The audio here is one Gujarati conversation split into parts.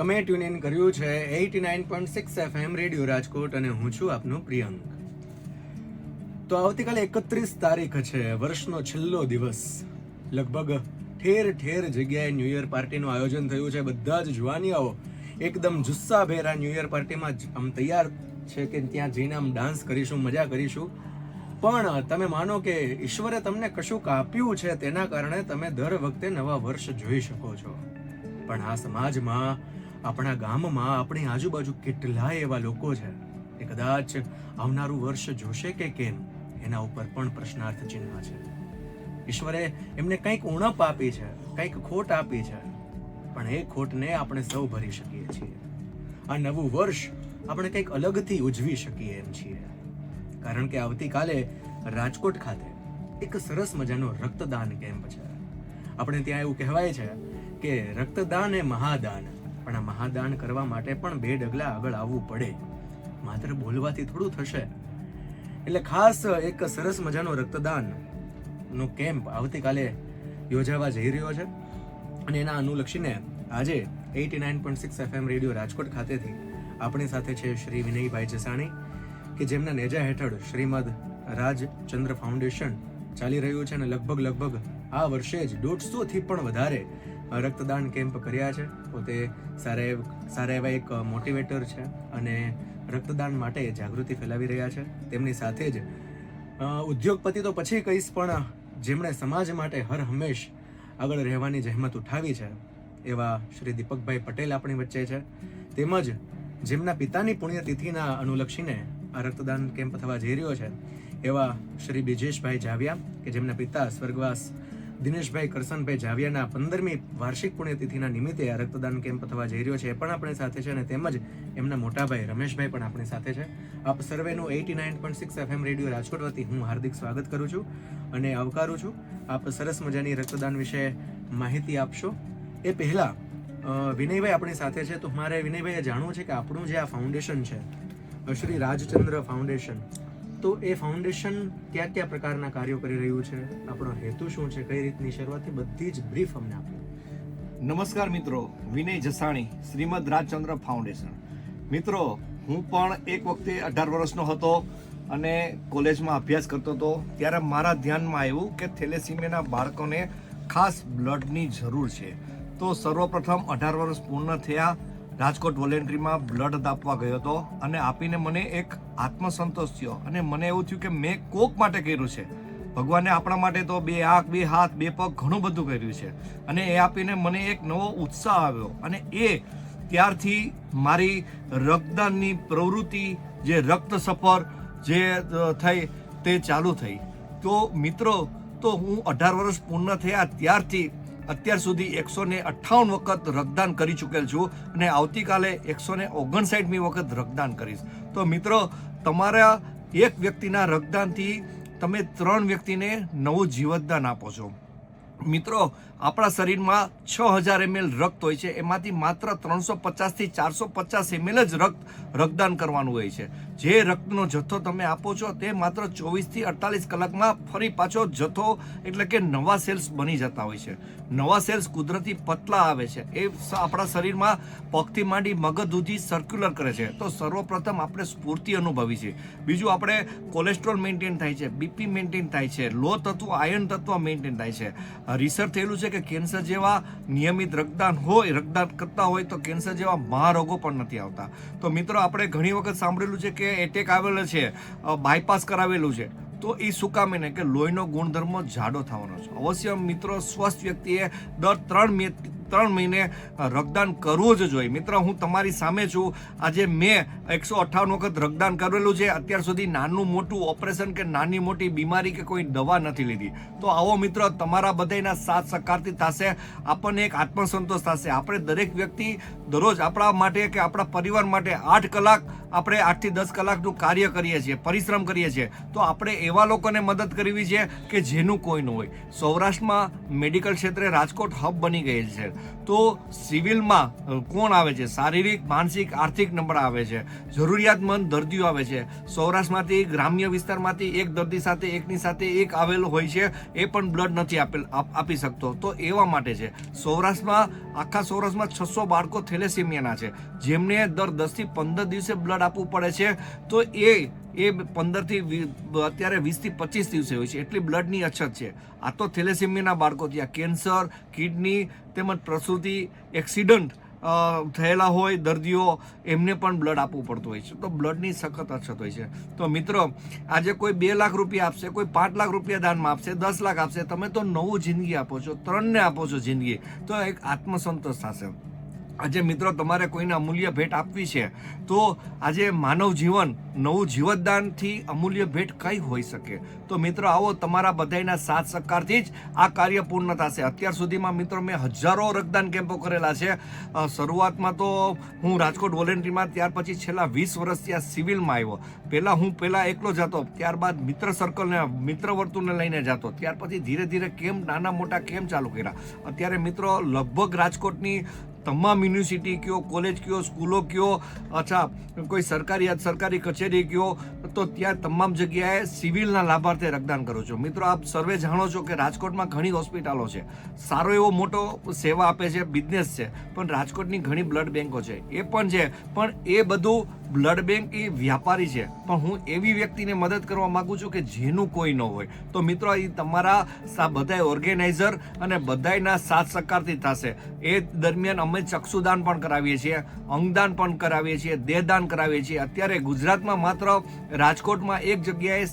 તમે ટ્યુન ઇન કર્યું છે 89.6 FM રેડિયો રાજકોટ અને હું છું આપનો પ્રિયંક. તો આવતીકાલે 31 તારીખ છે, વર્ષનો છેલ્લો દિવસ. લગભગ ઠેર ઠેર જગ્યાએ ન્યૂ યર પાર્ટીનું આયોજન થયું છે. બધા જ જુવાનિયાઓ એકદમ જુસ્સાભેર આ ન્યૂ યર પાર્ટીમાં આમ તૈયાર છે કે ત્યાં જઈને આમ ડાન્સ કરીશું, મજા કરીશું. પણ તમે માનો કે ઈશ્વરે તમને કશુંક આપ્યું છે, તેના કારણે તમે દર વખતે નવા વર્ષ જોઈ શકો છો. પણ આ સમાજમાં, આપણા ગામમાં, આપણી આજુબાજુ કેટલાય એવા લોકો છે એ કદાચ આવનારું વર્ષ જોશે કે કેમ, એના ઉપર પણ પ્રશ્નાર્થ ચિહ્ન છે. ઈશ્વરે એમને કંઈક ઉણપ આપી છે, કંઈક ખોટ આપી છે, પણ એ ખોટને આપણે સૌ ભરી શકીએ છીએ. આ નવું વર્ષ આપણે કંઈક અલગથી ઉજવી શકીએ એમ છીએ. કારણ કે આવતીકાલે રાજકોટ ખાતે એક સરસ મજાનો રક્તદાન કેમ્પ છે. આપણે ત્યાં એવું કહેવાય છે કે રક્તદાન એ મહાદાન, પણ આ મહાદાન કરવા માટે પણ 2 ડગલા આગળ આવવું પડે. માત્ર બોલવાથી થોડું થશે. એટલે ખાસ એક સરસ મજાનો રક્તદાન નો કેમ્પ આવતીકાલે યોજાવા જઈ રહ્યો છે અને એના અનુલક્ષીને આજે 89.6 FM રેડિયો રાજકોટ ખાતેથી આપણી સાથે છે શ્રી વિનયભાઈ જસાણી, કે જેમના નેજા હેઠળ શ્રીમદ રાજચંદ્ર ફાઉન્ડેશન ચાલી રહ્યું છે અને લગભગ આ વર્ષે જ 150 થી પણ વધારે રક્તદાન કેમ્પ કર્યા છે. પોતે સારા એવા એક મોટિવેટર છે અને રક્તદાન માટે જાગૃતિ ફેલાવી રહ્યા છે. તેમની સાથે જ ઉદ્યોગપતિ તો પછી કહીશ, પણ જેમણે સમાજ માટે હર હંમેશ આગળ રહેવાની જહેમત ઉઠાવી છે એવા શ્રી દીપકભાઈ પટેલ આપણી વચ્ચે છે. તેમજ જેમના પિતાની પુણ્યતિથિના અનુલક્ષીને આ રક્તદાન કેમ્પ થવા જઈ રહ્યો છે એવા શ્રી બ્રિજેશભાઈ જાવિયા, કે જેમના પિતા સ્વર્ગવાસ દિનેશભાઈ કરસનભાઈ જાવિયાના 15મી વાર્ષિક પુણ્યતિથિના નિમિત્તે આ રક્તદાન કેમ્પ થવા જઈ રહ્યો છે, એ પણ આપણી સાથે છે. અને તેમજ એમના મોટાભાઈ રમેશભાઈ પણ આપણી સાથે છે. આપ સર્વેનું 89.6 FM રેડિયો રાજકોટ વતી હું હાર્દિક સ્વાગત કરું છું અને આવકારું છું. આપ સરસ મજાની રક્તદાન વિશે માહિતી આપશો. એ પહેલા વિનયભાઈ આપણી સાથે છે, તો મારે વિનયભાઈએ જાણવું છે કે આપણું જે આ ફાઉન્ડેશન છે, શ્રી રાજચંદ્ર ફાઉન્ડેશન, તો એ ફાઉન્ડેશન કયા પ્રકારના કાર્યો કરી રહ્યું છે, આપણો હેતુ શું છે, કઈ રીતની શરૂઆતથી બધી જ બ્રીફ અમને આપો. નમસ્કાર મિત્રો, વિનય જસાણી, શ્રીમદ રાજચંદ્ર ફાઉન્ડેશન. મિત્રો, હું પણ એક વખતે 18 વર્ષનો હતો અને કોલેજમાં અભ્યાસ કરતો હતો. ત્યારે મારા ધ્યાનમાં આવ્યું કે થેલેસીમિયાના બાળકોને ખાસ બ્લડની જરૂર છે. તો સર્વપ્રથમ 18 વર્ષ પૂર્ણ થયા, રાજકોટ વોલેન્ટ્રીમાં બ્લડ આપવા ગયો હતો અને આપીને મને એક આત્મસંતોષ થયો અને મને એવું થયું કે મેં કોક માટે કર્યું છે. ભગવાને આપણા માટે તો 2 આંખ, 2 હાથ, 2 પગ ઘણું બધું કર્યું છે અને એ આપીને મને એક નવો ઉત્સાહ આવ્યો અને ત્યારથી મારી રક્તદાનની પ્રવૃત્તિ, જે રક્ત સફર જે થઈ તે ચાલુ થઈ. તો મિત્રો, તો હું 18 વર્ષ પૂર્ણ થયા ત્યારથી અત્યાર સુધી 158 વખત રક્તદાન કરી ચૂકેલ છું અને આવતીકાલે 159મી વખત રક્તદાન કરીશ. તો મિત્રો, તમારા એક વ્યક્તિના રક્તદાનથી તમે 3 વ્યક્તિને નવું જીવતદાન આપો છો. મિત્રો, આપણા શરીરમાં 6000 ml રક્ત હોય છે, એમાંથી માત્ર 350 થી 450 ml જ રક્તદાન કરવાનું હોય છે. જે રક્તનો જથ્થો તમે આપો છો તે માત્ર 24 થી 48 કલાકમાં ફરી પાછો જથ્થો એટલે કે નવા સેલ્સ બની જતા હોય છે. નવા સેલ્સ કુદરતી પતલા આવે છે, એ આપણા શરીરમાં પગથી માંડી મગજ સુધી સર્ક્યુલર કરે છે. તો સર્વપ્રથમ આપણે સ્ફૂર્તિ અનુભવી છે. બીજું, આપણે કોલેસ્ટ્રોલ મેન્ટેન થાય છે, બીપી મેન્ટેન થાય છે, લો તત્વ, આયર્ન તત્વ મેન્ટેન થાય છે. રિસર્ચ થયેલું છે કે કેન્સર જેવા નિયમિત રક્તદાન કરતા હોય તો કેન્સર જેવા મહારોગો પણ નથી આવતા. તો મિત્રો, આપણે ઘણી વખત સાંભળેલું છે કે એટેક આવેલો છે, બાયપાસ કરાવેલું છે, તો એ શું કામ એને કે લોહીનો ગુણધર્મ જાડો થવાનો છે. અવશ્ય મિત્રો, સ્વસ્થ વ્યક્તિએ દર 3 મહિને રક્તદાન કરવું જ જોઈએ. મિત્રો, હું તમારી સામે છું. આજે મેં 158 વખત રક્તદાન કરેલું છે. અત્યાર સુધી નાનું મોટું ઓપરેશન કે નાની મોટી બીમારી કે કોઈ દવા નથી લીધી. તો આવો મિત્રો, તમારા બધાના સાથ સહકારથી થશે, આપણને એક આત્મસંતોષ થશે. આપણે દરેક વ્યક્તિ દરરોજ આપણા માટે કે આપણા પરિવાર માટે 8 કલાક, આપણે 8 થી 10 કલાકનું કાર્ય કરીએ છીએ, પરિશ્રમ કરીએ છીએ. તો આપણે એવા લોકોને મદદ કરવી છે કે જેનું કોઈ ન હોય. સૌરાષ્ટ્રમાં મેડિકલ ક્ષેત્રે રાજકોટ હબ બની ગયેલ છે. તો સિવિલમાં કોણ આવે છે? શારીરિક, માનસિક, આર્થિક નંબર આવે છે, જરૂરિયાતમંદ દર્દીઓ આવે છે. સૌરાષ્ટ્રમાંથી, ગ્રામ્ય વિસ્તારમાંથી એક દર્દી સાથે એકની સાથે એક આવેલો હોય છે, એ પણ બ્લડ નથી આપી શકતો. તો એવા માટે છે સૌરાષ્ટ્રમાં, આખા સૌરાષ્ટ્રમાં 600 બાળકો થેલેસેમિયાના છે, જેમને દર 10 થી 15 દિવસે બ્લડ આપવું પડે છે. તો એ 15 થી અત્યારે 20 થી 25 દિવસે હોય છે, એટલી બ્લડની અછત છે. આ તો થેલેસેમિયાના બાળકો ત્યાં કેન્સર, કિડની તેમજ પ્રસૂતિ, એક્સિડન્ટ થયેલા હોય દર્દીઓ, એમને પણ બ્લડ આપવું પડતું હોય છે. તો બ્લડની સખત અછત હોય છે. તો મિત્રો, આજે કોઈ 2 લાખ રૂપિયા આપશે, કોઈ 5 લાખ રૂપિયા દાનમાં આપશે, 10 લાખ આપશે, તમે તો નવું જિંદગી આપો છો, 3 ને આપો છો જિંદગી, તો એક આત્મસંતોષ થશે. આજે મિત્રો તમારે કોઈને અમૂલ્ય ભેટ આપવી છે, તો આજે માનવ જીવન, નવું જીવતદાનથી અમૂલ્ય ભેટ કઈ હોઈ શકે? તો મિત્રો આવો, તમારા બધાના સાથ સહકારથી જ આ કાર્ય પૂર્ણ થશે. અત્યાર સુધીમાં મિત્રો મેં હજારો રક્તદાન કેમ્પો કરેલા છે. શરૂઆતમાં તો હું રાજકોટ વોલેન્ટ્રીમાં, ત્યાર પછી છેલ્લા 20 વર્ષથી આ સિવિલમાં આવ્યો. પહેલા એકલો જતો, ત્યારબાદ મિત્ર સર્કલને, મિત્ર વર્તુળને લઈને જતો, ત્યાર પછી ધીરે ધીરે કેમ્પ, નાના મોટા કેમ્પ ચાલુ કર્યા. અત્યારે મિત્રો લગભગ રાજકોટની તમામ યુનિવર્સિટી કયો, કોલેજ કયો, સ્કૂલો કયો, અચ્છા કોઈ સરકારી કચેરી કયો, તો ત્યાં તમામ જગ્યાએ સિવિલના લાભાર્થે રક્તદાન કરું છું. મિત્રો, આપ સર્વે જાણો છો કે રાજકોટમાં ઘણી હોસ્પિટલો છે, સારો એવો મોટો સેવા આપે છે, બિઝનેસ છે, પણ રાજકોટની ઘણી બ્લડ બેંકો છે, એ પણ છે, પણ એ બધું બ્લડ બેંક એ વ્યાપારી છે. પણ હું એવી વ્યક્તિને મદદ કરવા માંગુ છું કે જેનું કોઈ ન હોય. તો મિત્રો, એ તમારા બધાય ઓર્ગેનાઇઝર અને બધાયના સાથ સહકારથી થશે. એ દરમિયાન અમે ચક્ષુદાન પણ કરાવીએ છીએ, અંગદાન પણ કરાવીએ છીએ, દેહદાન કરાવીએ છીએ. અત્યારે ગુજરાતમાં માત્ર રાજકોટમાં એક જગ્યાએ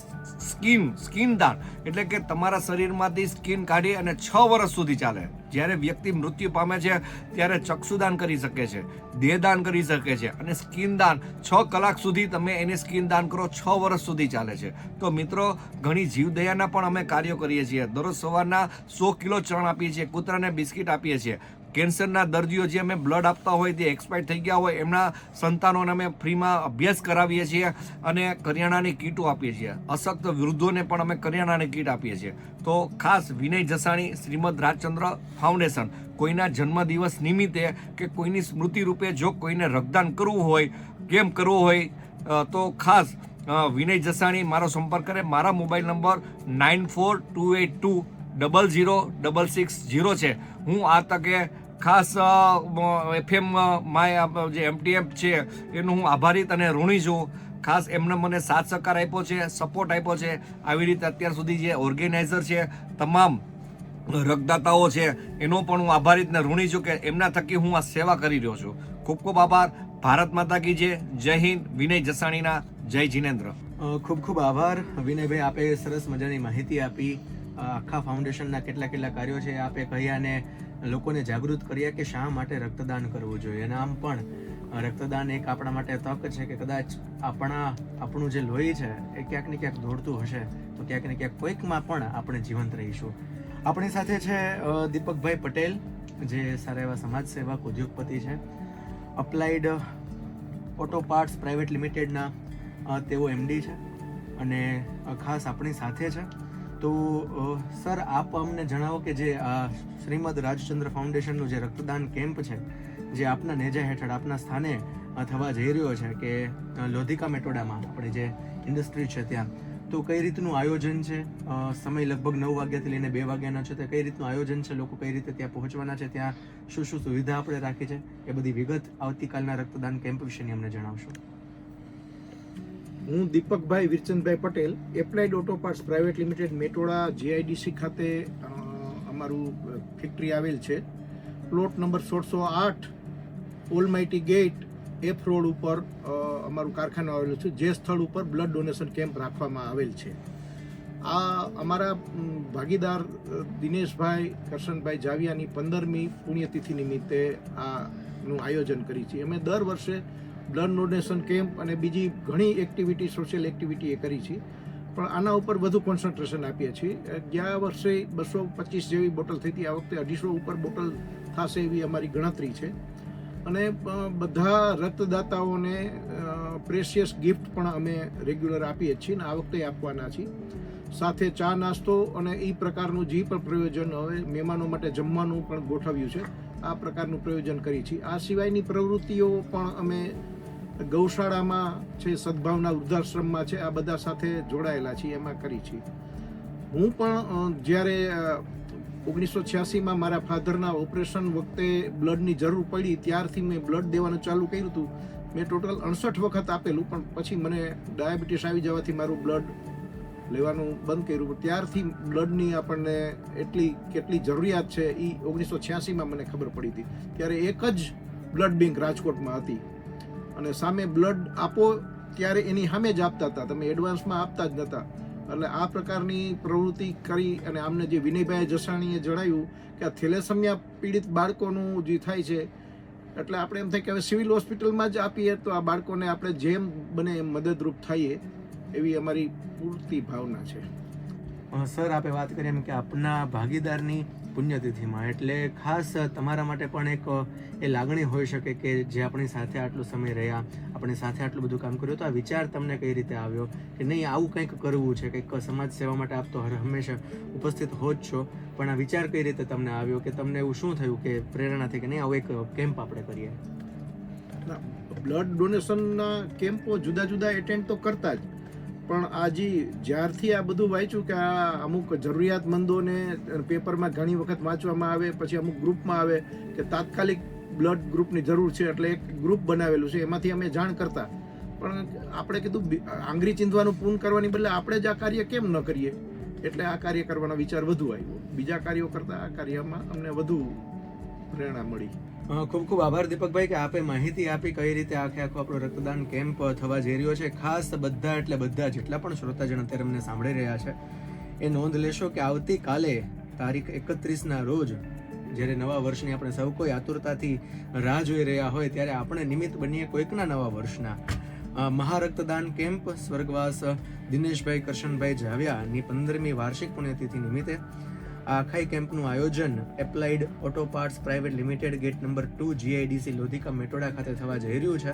સ્કિન દાન, એટલે કે તમારા શરીરમાંથી સ્કિન કાઢી અને 6 વર્ષ સુધી ચાલે. જ્યારે વ્યક્તિ મૃત્યુ પામે છે ત્યારે ચક્ષુદાન કરી શકે છે, દેહદાન કરી શકે છે, અને સ્કિન દાન 6 કલાક સુધી તમે એને સ્કિન દાન કરો, 6 વર્ષ સુધી ચાલે છે. તો મિત્રો, ઘણી જીવદયાના પણ અમે કાર્યો કરીએ છીએ. દરરોજ સવારના 100 કિલો ચણ આપીએ છીએ, કૂતરાને બિસ્કિટ આપીએ છીએ. કેન્સરના દર્દીઓ જે અમે બ્લડ આપતા હોય, તે એક્સપાયર થઈ ગયા હોય, એમના સંતાનોને અમે ફ્રીમાં અભ્યાસ કરાવીએ છીએ અને કરિયાણાની કીટો આપીએ છીએ. અશક્ત વૃદ્ધોને પણ અમે કરિયાણાની કીટ આપીએ છીએ. તો ખાસ વિનય જસાણી શ્રીમદ રાજચંદ્ર ફાઉન્ડેશન, કોઈના જન્મદિવસ નિમિત્તે કે કોઈની સ્મૃતિ રૂપે જો કોઈને રક્તદાન કરવું હોય, કેમ કરવો હોય, તો ખાસ વિનય જસાણી મારો સંપર્ક કરે. મારા મોબાઈલ નંબર 9428200660 છે. હું આ તકે ખાસ FM જે MTM છે એનું હું આભારી અને ઋણી છું. ખાસ એમને મને સાથ સહકાર આપ્યો છે, સપોર્ટ આપ્યો છે. આવી રીતે અત્યાર સુધી જે ઓર્ગેનાઇઝર છે, તમામ રક્તદાતાઓ છે, એનો પણ હું આભારી અને ઋણી છું કે એમના થકી હું આ સેવા કરી રહ્યો છું. ખૂબ ખૂબ આભાર. ભારત માતા કી જય. જય હિન્દ. વિનય જસાણીના જય જિનેન્દ્ર. ખૂબ ખૂબ આભાર વિનયભાઈ, આપે સરસ મજાની માહિતી આપી. આખા ફાઉન્ડેશનના કેટલા કાર્યો છે આપે કહ્યા અને લોકોને જાગૃત કર્યા કે શા માટે રક્તદાન કરવું જોઈએ. અને આમ પણ રક્તદાન એક આપણા માટે તક છે કે કદાચ આપણું જે લોહી છે એ ક્યાંક ને ક્યાંક દોડતું હશે તો ક્યાંક ને ક્યાંક કોઈકમાં પણ આપણે જીવંત રહીશું. આપણી સાથે છે દીપકભાઈ પટેલ, જે સારા એવા સમાજ સેવક, ઉદ્યોગપતિ છે. અપ્લાઇડ ઓટો પાર્ટ્સ પ્રાઇવેટ લિમિટેડના તેઓ MD છે અને ખાસ આપણી સાથે છે. તો સર, આપ અમને જણાવો કે જે શ્રીમદ રાજચંદ્ર ફાઉન્ડેશનનું જે રક્તદાન કેમ્પ છે, જે આપના નેજા હેઠળ આપના સ્થાને થવા જઈ રહ્યો છે કે લોધિકા મેટોડામાં, આપણે જે ઇન્ડસ્ટ્રી છે ત્યાં, તો કઈ રીતનું આયોજન છે? સમય લગભગ 9 વાગ્યાથી લઈને 2 વાગ્યાનો છે. તો કઈ રીતનું આયોજન છે? લોકો કઈ રીતે ત્યાં પહોંચવાના છે? ત્યાં શું સુવિધા આપણે રાખી છે? એ બધી વિગત આવતીકાલના રક્તદાન કેમ્પ વિશેની અમને જણાવશો. હું Deepakbhai Virchandbhai Patel, applied auto parts private limited, Metoda GIDC ખાતે અમારું ફેક્ટરી આવેલ છે. Plot number 1608 almighty gate F road ઉપર અમારું કારખાનું આવેલું છે. જે સ્થળ ઉપર બ્લડ ડોનેશન કેમ્પ રાખવામાં આવેલ છે. આ અમારા ભાગીદાર દિનેશભાઈ કરશનભાઈ જાવિયાની 15મી પુણ્યતિથિ નિમિત્તે આનું આયોજન કરી છે. અમે દર વર્ષે બ્લડ ડોનેશન કેમ્પ અને બીજી ઘણી એક્ટિવિટી, સોશિયલ એક્ટિવિટી એ કરી છે, પણ આના ઉપર વધુ કોન્સન્ટ્રેશન આપીએ છીએ. ગયા વર્ષે 225 જેવી બોટલ થઈ હતી, આ વખતે 250 ઉપર બોટલ થશે એવી અમારી ગણતરી છે. અને બધા રક્તદાતાઓને પ્રેશિયસ ગિફ્ટ પણ અમે રેગ્યુલર આપીએ છીએ અને આ વખતે આપવાના છીએ. સાથે ચા નાસ્તો અને એ પ્રકારનું જે પણ પ્રયોજન, હવે મહેમાનો માટે જમવાનું પણ ગોઠવ્યું છે. આ પ્રકારનું પ્રયોજન કરી છીએ. આ સિવાયની પ્રવૃત્તિઓ પણ અમે ગૌશાળામાં છે, સદભાવના વૃદ્ધાશ્રમમાં છે, આ બધા સાથે જોડાયેલા છીએ, એમાં કરી છીએ. હું પણ જ્યારે 1986માં મારા ફાધરના ઓપરેશન વખતે બ્લડની જરૂર પડી ત્યારથી મેં બ્લડ દેવાનું ચાલુ કર્યું હતું. મેં ટોટલ 68 વખત આપેલું, પણ પછી મને ડાયાબિટીસ આવી જવાથી મારું બ્લડ લેવાનું બંધ કર્યું. ત્યારથી બ્લડની આપણને કેટલી જરૂરિયાત છે એ 1986માં મને ખબર પડી હતી. ત્યારે એક જ બ્લડ બેંક રાજકોટમાં હતી અને સામે બ્લડ આપો ત્યારે એની સામે જ આપતા હતા, તમે એડવાન્સમાં આપતા જ નહોતા. એટલે આ પ્રકારની પ્રવૃત્તિ કરી અને આમને જે વિનયભાઈ જસાણીએ જણાવ્યું કે આ થેલેસેમિયા પીડિત બાળકોનું જે થાય છે, એટલે આપણે એમ થાય કે હવે સિવિલ હોસ્પિટલમાં જ આપીએ તો આ બાળકોને આપણે જેમ બને એમ મદદરૂપ થઈએ એવી અમારી પૂરતી ભાવના છે. સર, આપે વાત કરી એમ કે આપના ભાગીદારની પુણ્યતિથિમાં, એટલે ખાસ તમારા માટે પણ એક એ લાગણી હોઈ શકે કે જે આપણી સાથે આટલો સમય રહ્યા, આપણી સાથે આટલું બધું કામ કર્યું, તો આ વિચાર તમને કઈ રીતે આવ્યો કે નહીં આવું કંઈક કરવું છે, કંઈક સમાજ સેવા માટે આપ તો હંમેશા ઉપસ્થિત હો જ છો, પણ આ વિચાર કઈ રીતે તમને આવ્યો કે તમને એવું શું થયું કે પ્રેરણા થઈ કે નહીં આવું એક કેમ્પ આપણે કરીએ? બ્લડ ડોનેશનના કેમ્પો જુદા જુદા એટેન્ડ તો કરતા જ, પણ જ્યારથી આ બધું વાંચ્યું કે આ અમુક જરૂરિયાતમંદોને પેપરમાં ઘણી વખત વાંચવામાં આવે, પછી અમુક ગ્રુપમાં આવે કે તાત્કાલિક બ્લડ ગ્રુપની જરૂર છે, એટલે એક ગ્રુપ બનાવેલું છે, એમાંથી અમે જાણ કરતા. પણ આપણે કીધું આંગળી ચીંધવાનું પૂર્ણ કરવાની બદલે આપણે જ આ કાર્ય કેમ ન કરીએ, એટલે આ કાર્ય કરવાનો વિચાર વધુ આવ્યો. બીજા કાર્યો કરતાં આ કાર્યમાં અમને વધુ પ્રેરણા મળી. ખૂબ ખૂબ આભાર દીપકભાઈ કે આપે માહિતી આપી કઈ રીતે આખો આપણો રક્તદાન કેમ્પ થવા જઈ રહ્યો છે. ખાસ બધા જેટલા પણ શ્રોતાજન અત્યારે અમને સાંભળી રહ્યા છે એ નોંધ લેશો કે આવતીકાલે તારીખ 31ના રોજ જ્યારે નવા વર્ષની આપણે સૌ કોઈ આતુરતાથી રાહ જોઈ રહ્યા હોય ત્યારે આપણે નિમિત્ત બનીએ કોઈકના નવા વર્ષના. મહારક્તદાન કેમ્પ સ્વર્ગવાસ દિનેશભાઈ કરશનભાઈ જાવ્યાની 15મી વાર્ષિક પુણ્યતિથિ નિમિત્તે આ આખાઈ કેમ્પનું આયોજન applied auto parts private limited gate number 2 GIDC Lodhika Metoda ખાતે થવા જઈ રહ્યું છે,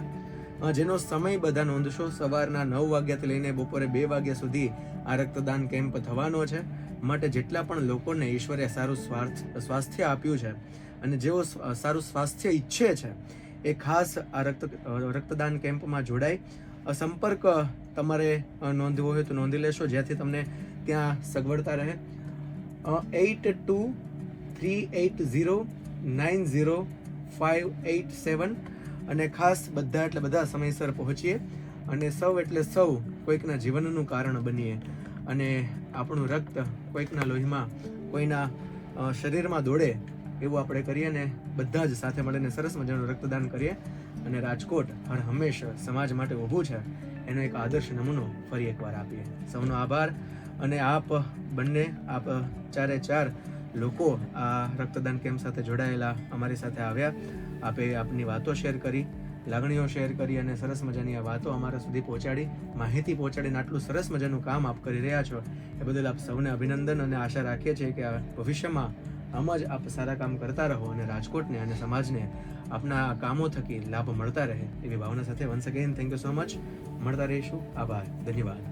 જેનો સમય બધા નોંધશો સવારના 9 વાગ્યાથી લઈને બપોરે 2 વાગ્યા સુધી આ રક્તદાન કેમ્પ થવાનો છે. માટે જેટલા પણ લોકોને ઈશ્વરે સારું સ્વાસ્થ્ય આપ્યું છે અને જેઓ સારું સ્વાસ્થ્ય ઈચ્છે છે એ ખાસ આ રક્તદાન કેમ્પમાં જોડાય. સંપર્ક તમારે નોંધવો હોય તો નોંધી લેશો, જેથી તમને ત્યાં સગવડતા રહે. 8238090587 અને ખાસ બધા સમયસર પહોંચીએ અને સૌ કોઈકના જીવનનું કારણ બનીએ અને આપણું રક્ત કોઈકના લોહીમાં, કોઈના શરીરમાં દોડે એવું આપણે કરીએ ને બધા જ સાથે મળીને સરસ મજાનું રક્તદાન કરીએ અને રાજકોટ હર હંમેશા સમાજ માટે ઊભું છે એનો એક આદર્શ નમૂનો ફરી એકવાર આપીએ. સૌનો આભાર. અને આપ ચારે ચાર લોકો આ રક્તદાન કેમ્પ સાથે જોડાયેલા અમારી સાથે આવ્યા. આપે આપની વાતો શેર કરી, લાગણીઓ શેર કરી અને સરસ મજાની આ વાતો અમારા સુધી પહોંચાડી, માહિતી પહોંચાડીને આટલું સરસ મજાનું કામ આપ કરી રહ્યા છો એ બદલ આપ સૌને અભિનંદન અને આશા રાખીએ છીએ કે ભવિષ્યમાં આમ જ આપ સારા કામ કરતા રહો અને રાજકોટને અને સમાજને આપના કામો થકી લાભ મળતા રહે એવી ભાવના સાથે once again thank you so much. મળતા રહીશું. આભાર. ધન્યવાદ.